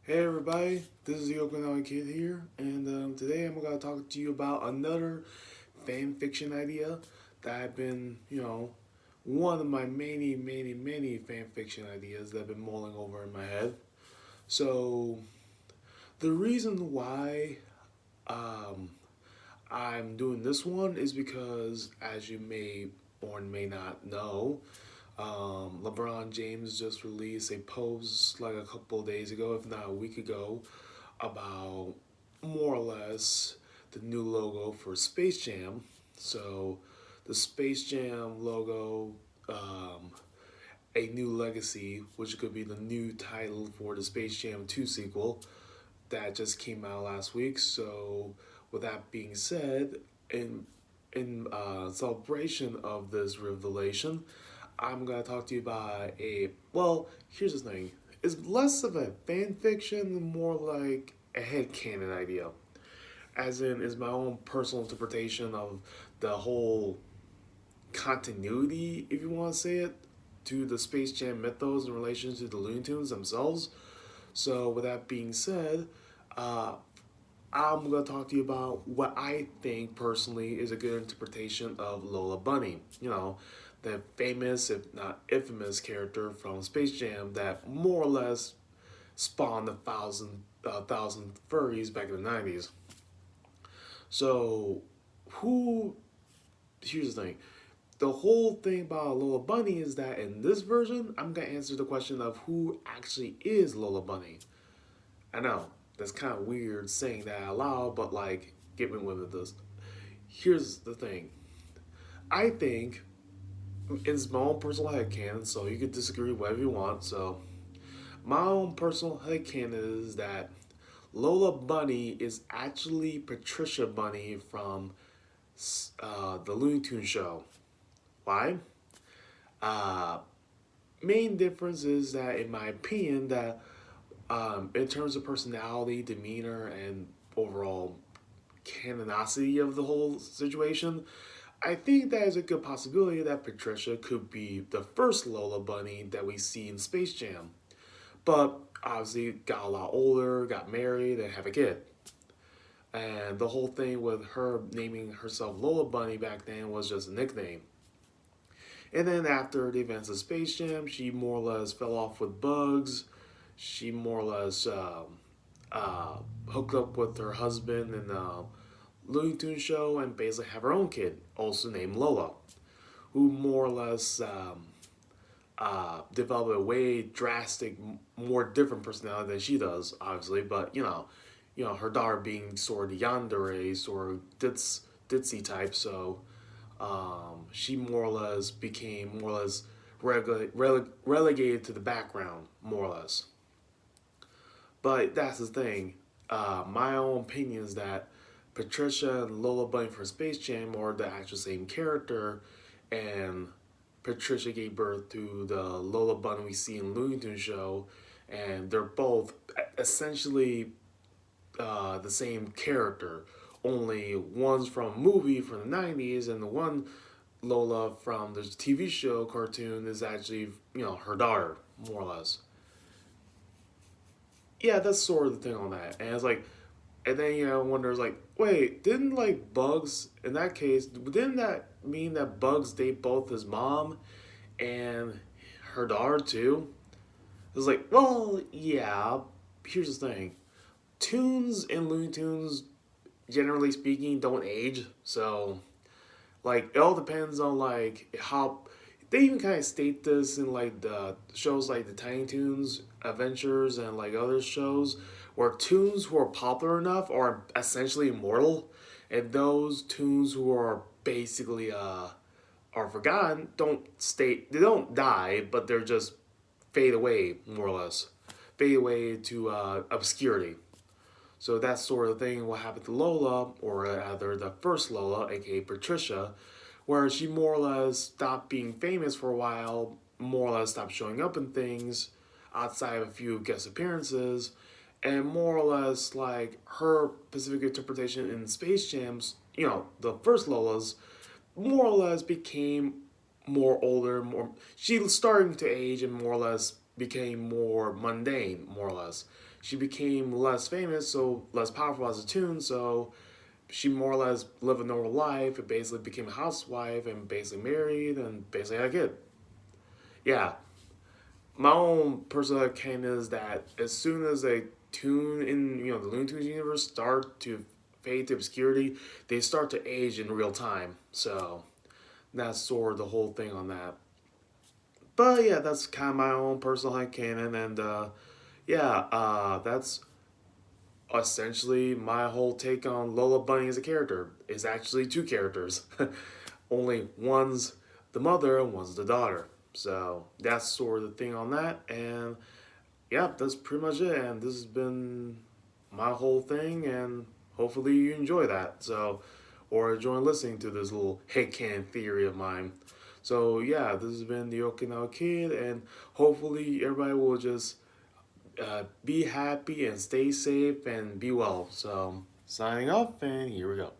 Hey everybody, this is the Okinawa Kid here, and today I'm going to talk to you about another fan fiction idea that I've been, one of my many fan fiction ideas that I've been mulling over in my head. So, the reason why um, I'm doing this one is because, as you may or may not know, LeBron James just released a post like a couple of days ago, if not a week ago, about more or less the new logo for Space Jam. So, the Space Jam logo, a new legacy, which could be the new title for the Space Jam 2 sequel that just came out last week. So, with that being said, in celebration of this revelation, I'm gonna talk to you about a well. Here's the thing: it's less of a fan fiction and more like a headcanon idea. As in, is my own personal interpretation of the whole continuity, if you want to say it, to the Space Jam mythos in relation to the Looney Tunes themselves. So, with that being said, uh, I'm going to talk to you about what I think personally is a good interpretation of Lola Bunny. The famous, if not infamous, character from Space Jam that more or less spawned a thousand furries back in the 90s. So, who. Here's the thing. The whole thing about Lola Bunny is that in this version, I'm going to answer the question of who actually is Lola Bunny. I know, that's kind of weird saying that out loud, but like, get me with this. Here's the thing. I think it's my own personal headcanon, so you could disagree whatever you want. So, my own personal headcanon is that Lola Bunny is actually Patricia Bunny from the Looney Tunes show. Why? Uh, Main difference is that, in my opinion, that in terms of personality, demeanor, and overall canonicity of the whole situation, I think that is a good possibility that Patricia could be the first Lola Bunny that we see in Space Jam. But obviously, got a lot older, got married, and have a kid. And the whole thing with her naming herself Lola Bunny back then was just a nickname. And then after the events of Space Jam, she more or less fell off with Bugs. She more or less uh, hooked up with her husband in the Looney Tunes show and basically have her own kid, also named Lola, who more or less developed a way drastic, more different personality than she does, obviously. But her daughter being sort of yandere, sort of ditzy type, so she more or less became more or less relegated to the background, more or less. But that's the thing. My own opinion is that Patricia and Lola Bunny for Space Jam are the actual same character, and Patricia gave birth to the Lola Bunny we see in Looney Tunes show, and they're both essentially the same character. Only one's from a movie from the 90s, and the one Lola from the TV show cartoon is actually, her daughter, more or less. Yeah, that's sort of the thing on that. And it's like, and then wonders like, wait, didn't like Bugs in that case? Didn't that mean that Bugs date both his mom and her daughter too? It's like, well, yeah. Here's the thing: tunes and Looney Tunes, generally speaking, don't age. So, like, it all depends on like how they even kind of state this in like the shows like the Tiny Toons Adventures and like other shows where tunes who are popular enough are essentially immortal, and those tunes who are basically are forgotten they don't die, but they're just fade away more or less, fade away to obscurity. So that's sort of thing what happened to Lola, or rather the first Lola, aka Patricia, where she more or less stopped being famous for a while, more or less stopped showing up in things outside of a few guest appearances, and more or less like her specific interpretation in Space Jams, the first Lolas, more or less became more older, more she was starting to age and more or less became more mundane, more or less. She became less famous, so less powerful as a tune, so she more or less lived a normal life and basically became a housewife and basically married and basically had a kid. Yeah, my own personal opinion is that as soon as a tune in the Looney Tunes universe start to fade to obscurity, they start to age in real time. So that's sort of the whole thing on that. But yeah, that's kind of my own personal canon, and that's essentially my whole take on Lola Bunny as a character. Is actually two characters, only one's the mother and one's the daughter. So that's sort of the thing on that, and yeah, that's pretty much it. And this has been my whole thing, and hopefully you enjoy that. So, or enjoy listening to this little headcanon theory of mine. So yeah, this has been the Okinawa Kid, and hopefully everybody will just be happy and stay safe and be well. So signing off, and here we go.